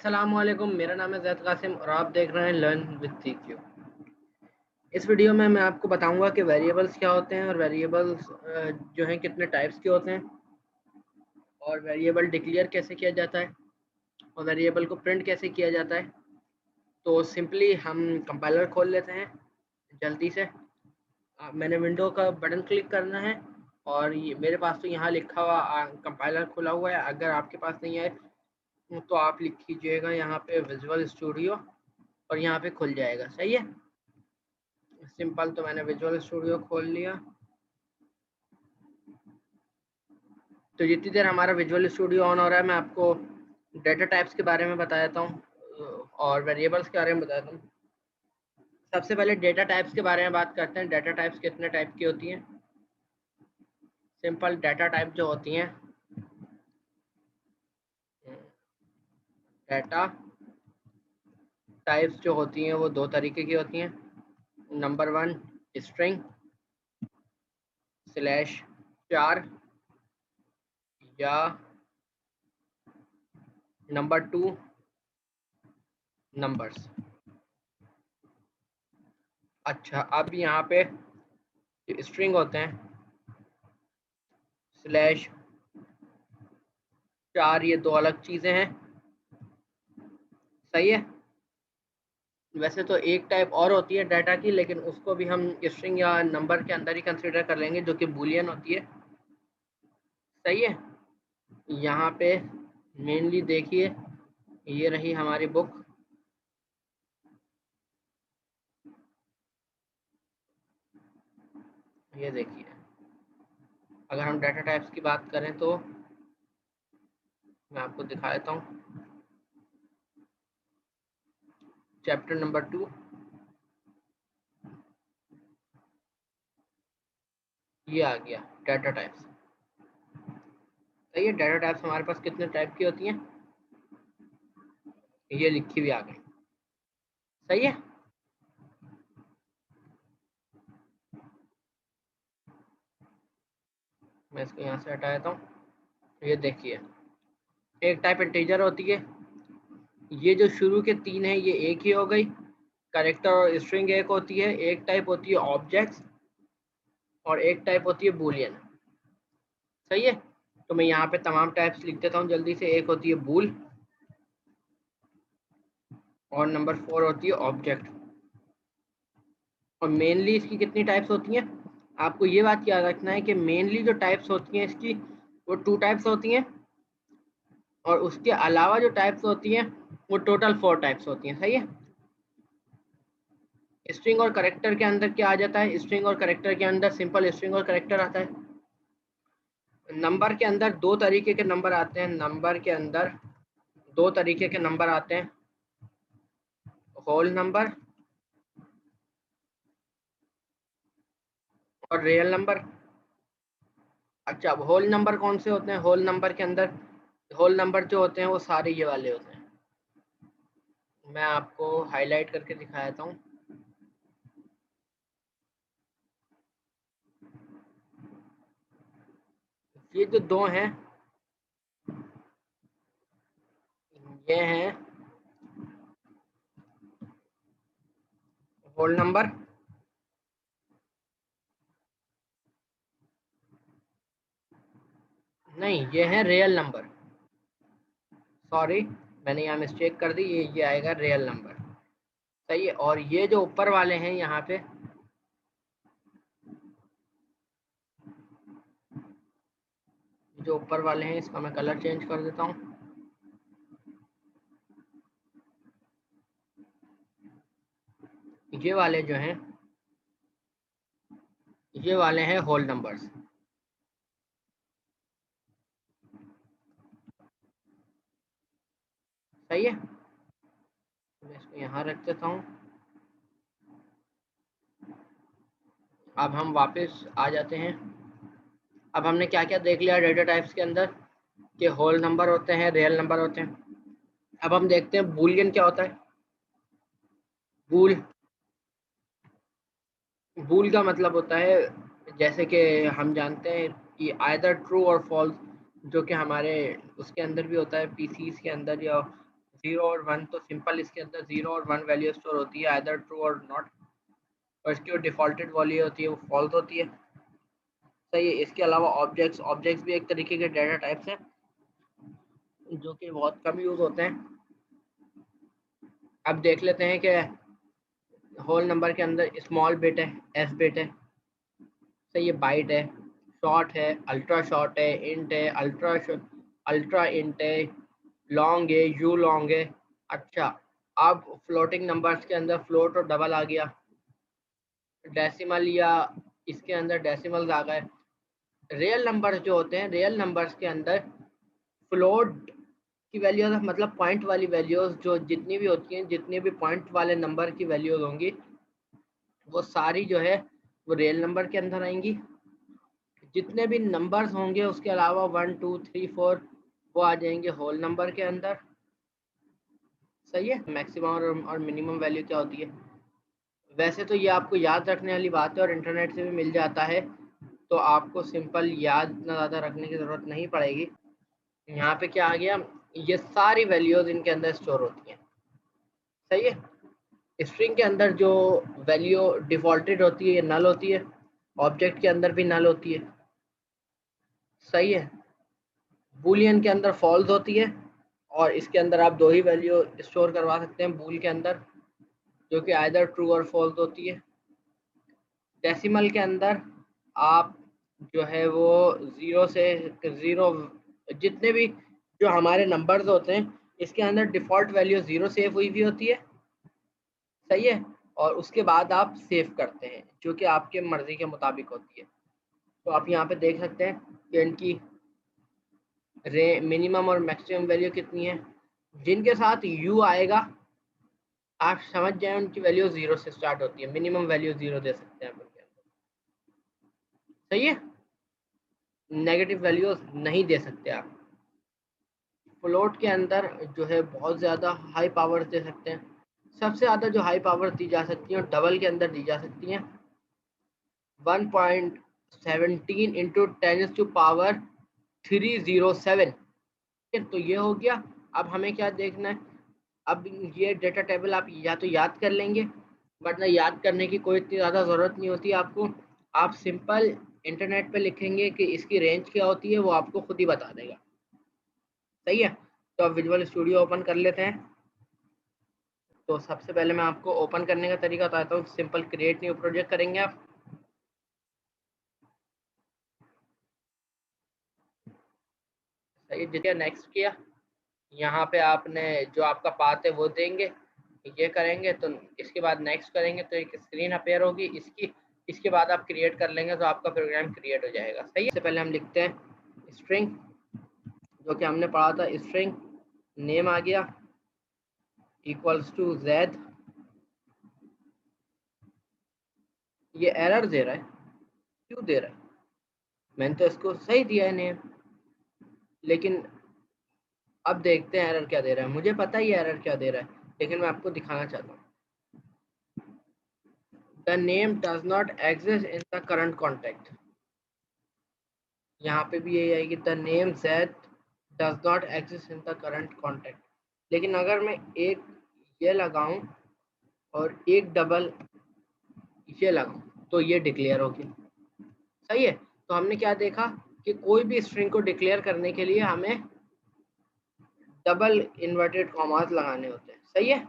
अस्सलामुअलैकुम, मेरा नाम है ज़ैद कासिम और आप देख रहे हैं लर्न विद सीक्यू। इस वीडियो में मैं आपको बताऊंगा कि वेरिएबल्स क्या होते हैं और वेरिएबल्स जो हैं कितने टाइप्स के होते हैं और वेरिएबल डिक्लेयर कैसे किया जाता है और वेरिएबल को प्रिंट कैसे किया जाता है। तो सिंपली हम कंपाइलर खोल लेते हैं जल्दी से। मैंने विंडो का बटन क्लिक करना है और ये मेरे पास तो यहाँ लिखा हुआ कंपाइलर खुला हुआ है। अगर आपके पास नहीं है तो आप लिख कीजिएगा यहाँ पे विजुअल स्टूडियो और यहाँ पे खुल जाएगा। सही है, सिंपल। तो मैंने विजुअल स्टूडियो खोल लिया। तो जितनी देर हमारा विजुअल स्टूडियो ऑन हो रहा है मैं आपको डेटा टाइप्स के बारे में बता देता हूँ और वेरिएबल्स के बारे में बता देता हूँ। सबसे पहले डेटा टाइप्स के बारे में बात करते हैं। डेटा टाइप्स कितने टाइप की होती हैं? सिंपल डेटा टाइप जो होती हैं, डेटा टाइप्स जो होती हैं वो दो तरीके की होती हैं। नंबर 1 स्ट्रिंग स्लैश 4 या नंबर 2 नंबर्स। अच्छा, अब यहाँ पे स्ट्रिंग होते हैं स्लैश 4, ये दो अलग चीज़ें हैं। सही है। वैसे तो एक टाइप और होती है डाटा की, लेकिन उसको भी हम स्ट्रिंग या नंबर के अंदर ही कंसीडर कर लेंगे, जो कि बूलियन होती है। सही है। यहाँ पे मेनली देखिए, ये रही हमारी बुक। ये देखिए, अगर हम डाटा टाइप्स की बात करें तो मैं आपको दिखा देता हूँ। चैप्टर नंबर 2, ये आ गया डाटा टाइप्स। सही है। डाटा टाइप्स हमारे पास कितने टाइप की होती हैं ये लिखी हुई आ गई। सही है। मैं इसको यहाँ से हटा देता हूँ। ये देखिए, एक टाइप इंटीजर होती है। ये जो शुरू के 3 है ये एक ही हो गई। कैरेक्टर और स्ट्रिंग एक होती है। एक टाइप होती है ऑब्जेक्ट्स और एक टाइप होती है बूलियन। सही है। तो मैं यहाँ पे तमाम टाइप्स लिख देता हूँ जल्दी से। एक होती है बूल और नंबर 4 होती है ऑब्जेक्ट। और मेनली इसकी कितनी टाइप्स होती हैं? आपको ये बात याद रखना है कि मेनली जो टाइप्स होती हैं इसकी वो 2 टाइप्स होती हैं और उसके अलावा जो टाइप्स होती हैं वो टोटल 4 टाइप्स होती हैं। सही है। स्ट्रिंग और कैरेक्टर के अंदर क्या आ जाता है? स्ट्रिंग और कैरेक्टर के अंदर सिंपल स्ट्रिंग और कैरेक्टर आता है। नंबर के अंदर दो तरीके के नंबर आते हैं। नंबर के अंदर दो तरीके के नंबर आते हैं, होल नंबर और रियल नंबर। अच्छा, अब होल नंबर कौन से होते हैं? होल नंबर के अंदर होल नंबर जो होते हैं वो सारे ये वाले होते हैं। मैं आपको हाईलाइट करके दिखा देता हूँ। ये जो दो हैं ये हैं होल नंबर नहीं, ये है रियल नंबर। सॉरी, मैंने यहाँ मिस्टेक कर दी। ये आएगा रियल नंबर। सही है। और ये जो ऊपर वाले हैं यहाँ पे, जो ऊपर वाले हैं इसका मैं कलर चेंज कर देता हूँ। ये वाले जो हैं ये वाले हैं होल नंबर्स। सही है। मैं इसको यहाँ रख देता हूँ। अब हम वापस आ जाते हैं। अब हमने क्या क्या देख लिया डेटा टाइप्स के अंदर कि होल नंबर होते हैं, रियल नंबर होते हैं। अब हम देखते हैं बूलियन क्या होता है। बूल बूल का मतलब होता है, जैसे कि हम जानते हैं कि आइदर ट्रू और फॉल्स, जो कि हमारे उसके अंदर भी होता है, पीसीस के अंदर या 0 और 1, तो सिंपल इसके अंदर 0 और 1 वैल्यू स्टोर होती है, आइदर ट्रू और नॉट, और इसकी जो डिफॉल्टेड वैल्यू होती है वो फॉल्स होती है। सही है। इसके अलावा ऑब्जेक्ट्स भी एक तरीके के डाटा टाइप्स हैं जो कि बहुत कम यूज होते हैं। अब देख लेते हैं कि होल नंबर के अंदर स्मॉल बिट है, एस बिट है, सही है, बाइट है, शॉर्ट है, अल्ट्रा शॉर्ट है, इंट है, अल्ट्रा इंट है, लॉन्ग है, यू लॉन्ग है। अच्छा, अब फ्लोटिंग नंबर्स के अंदर फ्लोट और डबल आ गया, डेसिमल या इसके अंदर डेसिमल्स आ गए। रियल नंबर्स जो होते हैं, रियल नंबर्स के अंदर फ्लोट की वैल्यूज मतलब पॉइंट वाली वैल्यूज जो जितनी भी होती हैं, जितने भी पॉइंट वाले नंबर की वैल्यूज होंगी वो सारी जो है वो रियल नंबर के अंदर आएंगी। जितने भी नंबर्स होंगे उसके अलावा 1 2 3 4 वो आ जाएंगे होल नंबर के अंदर। सही है। मैक्सिमम और मिनिमम वैल्यू क्या होती है, वैसे तो ये आपको याद रखने वाली बात है और इंटरनेट से भी मिल जाता है, तो आपको सिंपल याद इतना ज़्यादा रखने की ज़रूरत नहीं पड़ेगी। यहाँ पे क्या आ गया, ये सारी वैल्यूज इनके अंदर स्टोर होती हैं। सही है। स्ट्रिंग के अंदर जो वैल्यू डिफॉल्टेड होती है ये नल होती है, ऑब्जेक्ट के अंदर भी नल होती है। सही है। बूलियन के अंदर फॉल्स होती है, और इसके अंदर आप दो ही वैल्यू स्टोर करवा सकते हैं बूल के अंदर, जो कि आइदर ट्रू और फॉल्स होती है। डेसिमल के अंदर आप जो है वो ज़ीरो से ज़ीरो, जितने भी जो हमारे नंबर्स होते हैं इसके अंदर डिफ़ॉल्ट वैल्यू ज़ीरो सेव हुई भी होती है। सही है। और उसके बाद आप सेव करते हैं जो कि आपके मर्ज़ी के मुताबिक होती है। तो आप यहाँ पे देख सकते हैं कि इनकी मिनिमम और मैक्सिमम वैल्यू कितनी है। जिनके साथ यू आएगा आप समझ जाएं उनकी वैल्यू ज़ीरो से स्टार्ट होती है, मिनिमम वैल्यू ज़ीरो दे सकते हैं आप उनके अंदर। सही है। नेगेटिव वैल्यूज नहीं दे सकते आप। फ्लोट के अंदर जो है बहुत ज़्यादा हाई पावर दे सकते हैं। सबसे ज़्यादा जो हाई पावर दी जा सकती है डबल के अंदर दी जा सकती हैं, 1.17 इंटू 10⁻³ तो ये हो गया। अब हमें क्या देखना है, अब ये डेटा टेबल आप या तो याद कर लेंगे, वरना याद करने की कोई इतनी ज़्यादा ज़रूरत नहीं होती आपको। आप सिंपल इंटरनेट पे लिखेंगे कि इसकी रेंज क्या होती है, वो आपको खुद ही बता देगा। सही है। तो अब विजुअल स्टूडियो ओपन कर लेते हैं। तो सबसे पहले मैं आपको ओपन करने का तरीका बताता हूँ। सिंपल क्रिएट न्यू प्रोजेक्ट करेंगे आप। सही, जितना नेक्स्ट किया, यहाँ पे आपने जो आपका पाथ है वो देंगे, ये करेंगे तो इसके बाद नेक्स्ट करेंगे तो एक स्क्रीन अपेयर होगी इसके बाद आप क्रिएट कर लेंगे तो आपका प्रोग्राम क्रिएट हो जाएगा। सही है। इससे पहले हम लिखते हैं स्ट्रिंग, जो कि हमने पढ़ा था, स्ट्रिंग नेम आ गया इक्वल्स टू जेड। ये एरर दे रहा है, क्यों दे रहा है, मैंने तो इसको सही दिया है नेम, लेकिन अब देखते हैं एरर क्या दे रहा है। मुझे पता ही एरर क्या दे रहा है, लेकिन मैं आपको दिखाना चाहता हूँ। The name does not exist in the current contact, यहाँ पे भी यही आएगी, the name Z does not exist in the current contact. लेकिन अगर मैं एक ये लगाऊं और एक डबल ये लगाऊं तो ये डिक्लेयर होगी। सही है। तो हमने क्या देखा कि कोई भी स्ट्रिंग को डिक्लेयर करने के लिए हमें डबल इन्वर्टेड कॉमास लगाने होते हैं। सही है।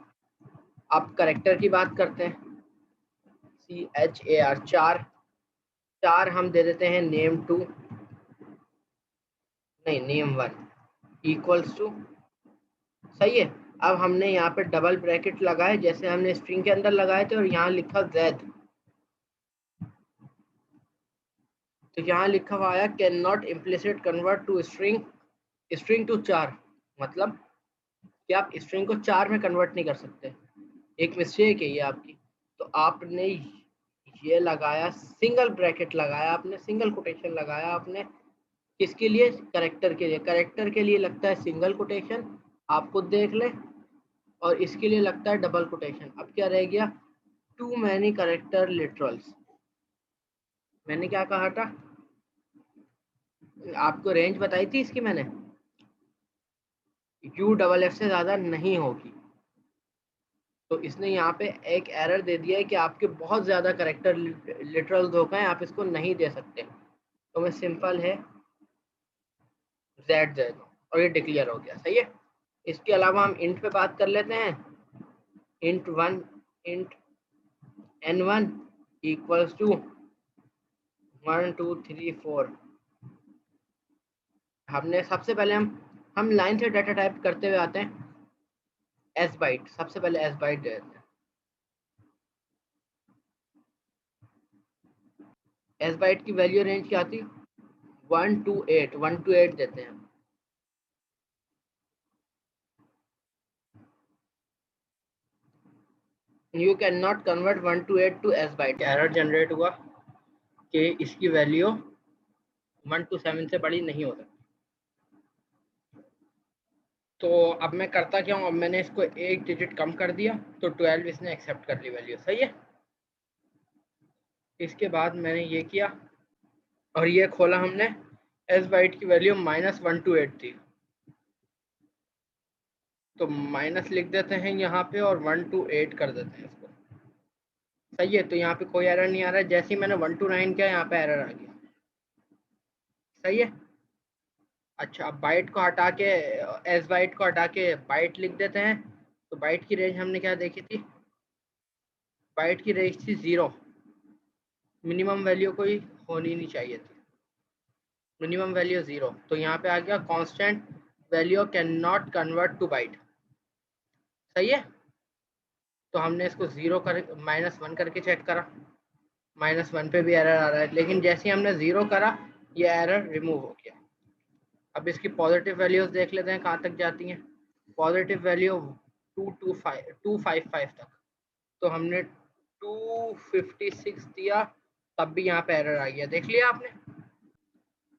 अब करेक्टर की बात करते हैं, CHAR, चार हम दे देते हैं name2, नहीं name1 इक्वल्स टू। सही है। अब हमने यहाँ पे डबल ब्रैकेट लगाए जैसे हमने स्ट्रिंग के अंदर लगाए थे और यहाँ लिखा z, तो यहाँ लिखा हुआ आया can not implicit convert to string to char, मतलब कि आप स्ट्रिंग को चार में कन्वर्ट नहीं कर सकते, एक मिस्टेक है ये आपकी। तो आपने ये लगाया, सिंगल ब्रैकेट लगाया आपने, सिंगल कोटेशन लगाया आपने, किसके लिए, करेक्टर के लिए। करेक्टर के लिए लगता है सिंगल कोटेशन, आप खुद देख लें, और इसके लिए लगता है डबल कोटेशन। अब क्या रह गया, टू मैनी करेक्टर लिटरल्स। मैंने क्या कहा था, आपको रेंज बताई थी इसकी मैंने, UFF से ज़्यादा नहीं होगी। तो इसने यहाँ पे एक एरर दे दिया है कि आपके बहुत ज़्यादा करेक्टर लिटरल धोखा है, आप इसको नहीं दे सकते। तो मैं सिंपल है Z दे दूँ और ये डिक्लेयर हो गया। सही है। इसके अलावा हम इंट पे बात कर लेते हैं। int 1 int n1 equals to 1 2 3 4। हमने सबसे पहले हम लाइन से डाटा टाइप करते हुए आते हैं। एस बाइट, सबसे पहले एस बाइट दे देते हैं। एस बाइट की वैल्यू रेंज क्या आती? 1 to 8, 1 to 8 देते हैं। You can not convert 1 to 8 to sbyte. Error generate हुआ कि इसकी वैल्यू 1 to 7 से बड़ी नहीं हो सकती। तो अब मैं करता क्या हूँ, अब मैंने इसको एक डिजिट कम कर दिया तो 12 इसने एक्सेप्ट कर ली वैल्यू। सही है। इसके बाद मैंने ये किया और ये खोला हमने, एस बाइट की वैल्यू -1 to 8 थी, तो माइनस लिख देते हैं यहाँ पे और 1 to 8 कर देते हैं इसको। सही है। तो यहाँ पे कोई एरर नहीं आ रहा है। जैसे ही मैंने 1 to 9 किया यहाँ पे एरर आ गया। सही है। अच्छा, अब बाइट को हटा के, एस बाइट को हटा के बाइट लिख देते हैं। तो बाइट की रेंज हमने क्या देखी थी? बाइट की रेंज थी 0, मिनिमम वैल्यू कोई होनी नहीं चाहिए थी, मिनिमम वैल्यू 0। तो यहाँ पे आ गया constant value can not convert to byte. सही है। तो हमने इसको 0 कर -1 करके चेक करा, -1 पे भी एरर आ रहा है, लेकिन जैसे ही हमने 0 करा ये एरर रिमूव हो गया। अब इसकी पॉजिटिव वैल्यूज देख लेते हैं कहाँ तक जाती हैं। पॉजिटिव वैल्यू 255 तक। तो हमने 256 दिया, तब भी यहाँ पे एरर आ गया। देख लिया आपने।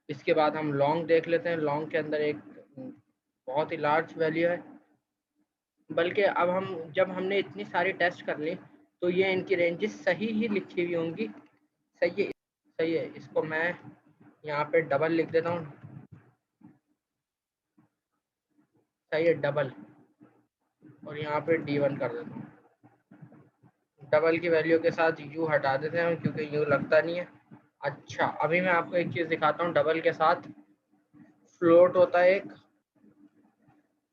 इसके बाद हम लॉन्ग देख लेते हैं। लॉन्ग के अंदर एक बहुत ही लार्ज वैल्यू है, बल्कि अब हम जब हमने इतनी सारी टेस्ट कर ली तो ये इनकी रेंजेस सही ही लिखी हुई होंगी। सही है। सही है। इसको मैं यहाँ पे डबल लिख देता हूँ। सही है, डबल, और यहाँ पे D1 कर देता हूँ। डबल की वैल्यू के साथ यू हटा देते हैं क्योंकि यू लगता नहीं है। अच्छा, अभी मैं आपको एक चीज़ दिखाता हूँ। डबल के साथ फ्लोट होता है एक,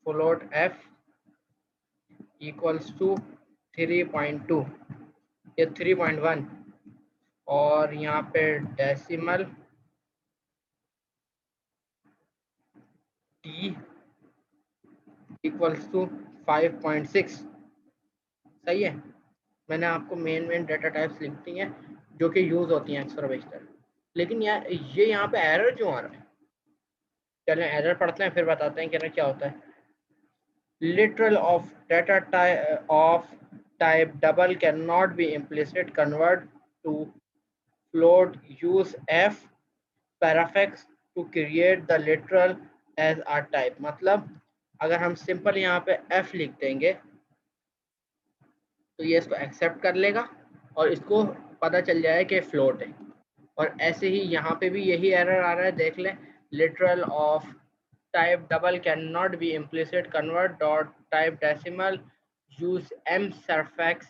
फ्लोट f इक्वल्स टू 3.2 या 3.1, और यहाँ पे डेसिमल t इक्वल्स टू 5.6। सही है। मैंने आपको मेन डाटा टाइप्स लिख दी हैं जो कि यूज़ होती हैं अक्सर बेशतर। लेकिन यार ये यहाँ पे एरर क्यों आ रहा है? चलें एरर पढ़ते हैं फिर बताते हैं कि एरर क्या होता है। Literal of data type double cannot be implicit convert to float. Use f prefix to create the literal as a type। मतलब अगर हम सिंपल यहाँ पे f लिख देंगे तो ये इसको एक्सेप्ट कर लेगा और इसको पता चल जाए कि फ्लोट है। और ऐसे ही यहाँ पे भी यही एरर आ रहा है, देख लें। Literal of type double can not be implicit convert dot type decimal use m suffix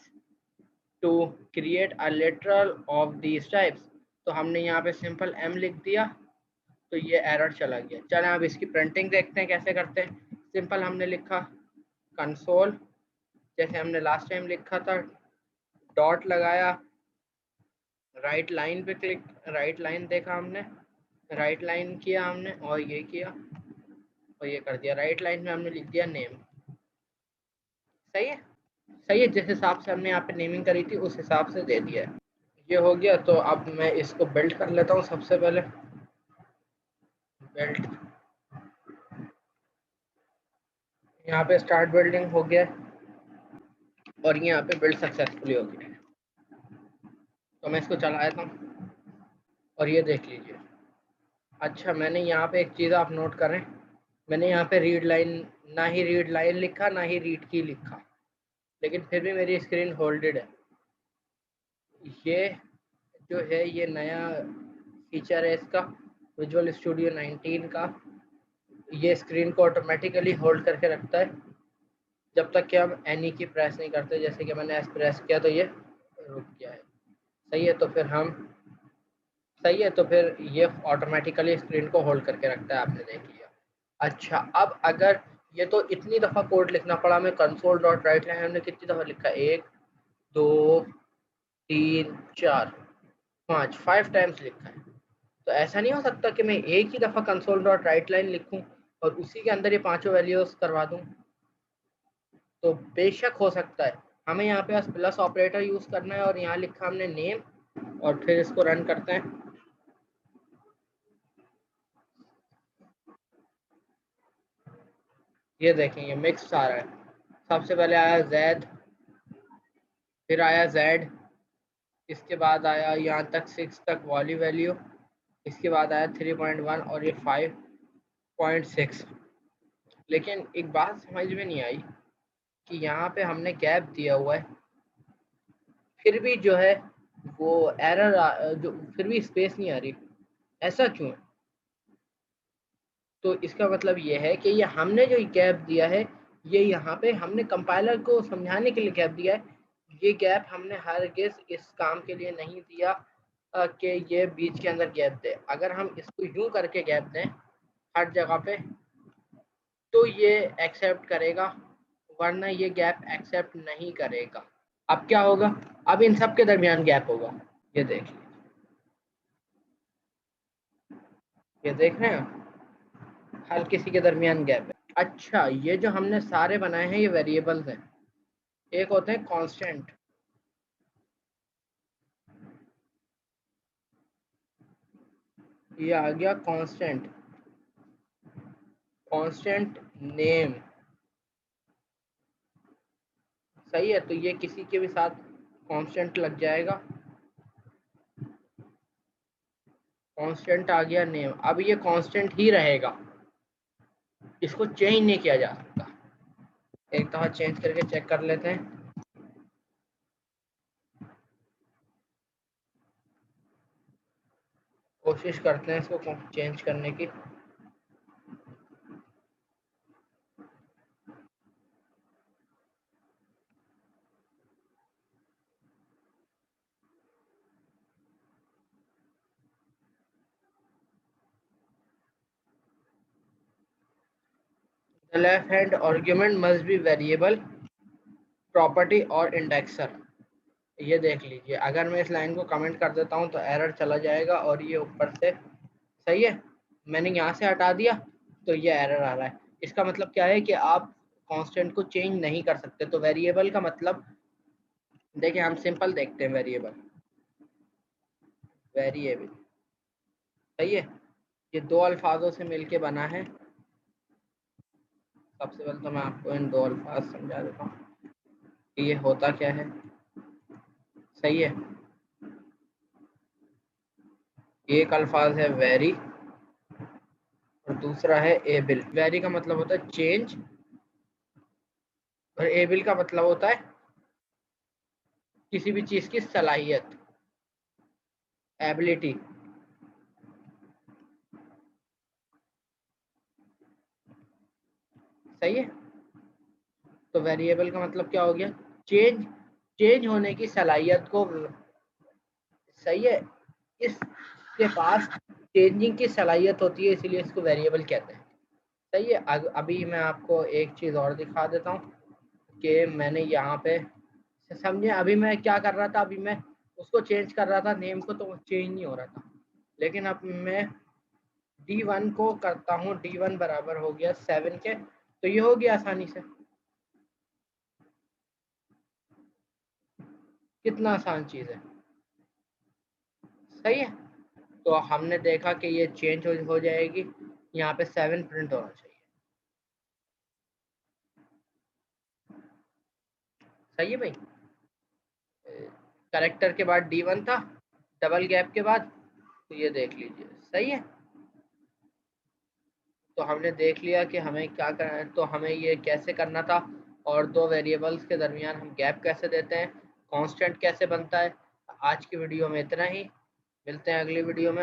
to create a literal of these types. तो हमने यहाँ पे सिंपल m लिख दिया तो ये एरर चला गया। चलें अब इसकी प्रिंटिंग देखते हैं कैसे करते हैं। सिंपल हमने लिखा कंसोल, जैसे हमने लास्ट टाइम लिखा था, डॉट लगाया, राइट लाइन पे क्लिक, राइट लाइन देखा हमने, राइट लाइन किया हमने और ये किया और ये कर दिया। राइट लाइन में हमने लिख दिया नेम। सही है। सही है। जिस हिसाब से हमने यहाँ पे नेमिंग करी थी उस हिसाब से दे दिया है। ये हो गया। तो अब मैं इसको बिल्ड कर लेता हूँ। सबसे पहले बिल्ड, यहाँ पे स्टार्ट बिल्डिंग हो गया और ये यहाँ पे बिल्ड सक्सेसफुली हो गया। तो मैं इसको चला देता हूँ और ये देख लीजिए। अच्छा, मैंने यहाँ पे एक चीज़ आप नोट करें, मैंने यहाँ पे रीड लाइन, ना ही रीड लाइन लिखा ना ही रीड की लिखा, लेकिन फिर भी मेरी स्क्रीन होल्डेड है। ये जो है ये नया फीचर है इसका, विजुअल स्टूडियो 19 का। ये स्क्रीन को ऑटोमेटिकली होल्ड करके रखता है जब तक कि हम एनी की प्रेस नहीं करते। जैसे कि मैंने एस प्रेस किया तो ये रुक गया है। सही है, तो फिर ये ऑटोमेटिकली स्क्रीन को होल्ड करके रखता है, आपने देख लिया। अच्छा, अब अगर ये तो इतनी दफ़ा कोड लिखना पड़ा हमें, कंसोल डॉट राइट लाइन हमने कितनी दफ़ा लिखा, 1 2 3 4 5 टाइम्स लिखा है। तो ऐसा नहीं हो सकता कि मैं एक ही दफ़ा कंसोल डॉट राइट लाइन लिखूं और उसी के अंदर ये पांचों वैल्यूज करवा दूं। तो बेशक हो सकता है। हमें यहाँ पे प्लस ऑपरेटर यूज़ करना है और यहाँ लिखा हमने नेम और फिर इसको रन करते हैं। ये देखें, ये मिक्स आ रहा है। सबसे पहले आया जैद, फिर आया जेड, इसके बाद आया यहाँ तक 6 तक वाली वैल्यू, इसके बाद आया 3.1 और ये 5.6। लेकिन एक बात समझ में नहीं आई कि यहाँ पे हमने गैप दिया हुआ है, फिर भी जो है वो एरर, जो फिर भी स्पेस नहीं आ रही। ऐसा क्यों है? तो इसका मतलब ये है कि ये हमने जो गैप दिया है, ये यहाँ पे हमने कंपाइलर को समझाने के लिए गैप दिया है। ये गैप हमने हरगिज़ इस काम के लिए नहीं दिया कि ये बीच के अंदर गैप दे। अगर हम इसको यूं करके गैप दें हर जगह पे तो ये एक्सेप्ट करेगा, वरना ये गैप एक्सेप्ट नहीं करेगा। अब क्या होगा? अब इन सब के दरमियान गैप होगा। ये देखिए, ये देख रहे हैं, हर किसी के दरमियान गैप है। अच्छा, ये जो हमने सारे बनाए हैं ये वेरिएबल्स हैं। एक होते हैं कांस्टेंट, ये आ गया कांस्टेंट, कांस्टेंट नेम। सही है, तो ये किसी के भी साथ कांस्टेंट लग जाएगा। कांस्टेंट आ गया नेम। अब ये कांस्टेंट ही रहेगा, इसको चेंज नहीं किया जा सकता। एक दफा चेंज करके चेक कर लेते हैं। कोशिश करते हैं इसको चेंज करने की। The left hand argument must be variable, property और indexer। ये देख लीजिए, अगर मैं इस लाइन को कमेंट कर देता हूँ तो एरर चला जाएगा और ये ऊपर से, सही है, मैंने यहाँ से हटा दिया तो ये एरर आ रहा है। इसका मतलब क्या है कि आप कांस्टेंट को चेंज नहीं कर सकते। तो वेरिएबल का मतलब, देखिए हम सिंपल देखते हैं। वेरिएबल सही है, ये दो अल्फाजों से मिलके बना है। सबसे पहले तो मैं आपको इन दो अल्फाज समझा देता हूँ कि ये होता क्या है। सही है, एक अल्फाज है वेरी और दूसरा है एबल। वेरी का मतलब होता है चेंज और एबल का मतलब होता है किसी भी चीज की सलाहियत, एबिलिटी। सही है, तो वेरिएबल का मतलब क्या हो गया? चेंज, चेंज होने की सलाहियत को। सही है, इसके पास चेंजिंग की सलाहियत होती है, इसीलिए इसको वेरिएबल कहते हैं। सही है, अभी मैं आपको एक चीज़ और दिखा देता हूँ कि मैंने यहाँ पे, समझे अभी मैं क्या कर रहा था? अभी मैं उसको चेंज कर रहा था नेम को, तो चेंज नहीं हो रहा था। लेकिन अब मैं D1 को करता हूँ, D1 बराबर हो गया 7 के, तो ये हो गया आसानी से। कितना आसान चीज़ है। सही है, तो हमने देखा कि ये चेंज हो जाएगी। यहाँ पे 7 प्रिंट होना चाहिए। सही है भाई, करेक्टर के बाद D1 था, डबल गैप के बाद, तो ये देख लीजिए। सही है, तो हमने देख लिया कि हमें क्या करना है, तो हमें ये कैसे करना था और दो वेरिएबल्स के दरमियान हम गैप कैसे देते हैं, कांस्टेंट कैसे बनता है। आज की वीडियो में इतना ही, मिलते हैं अगली वीडियो में।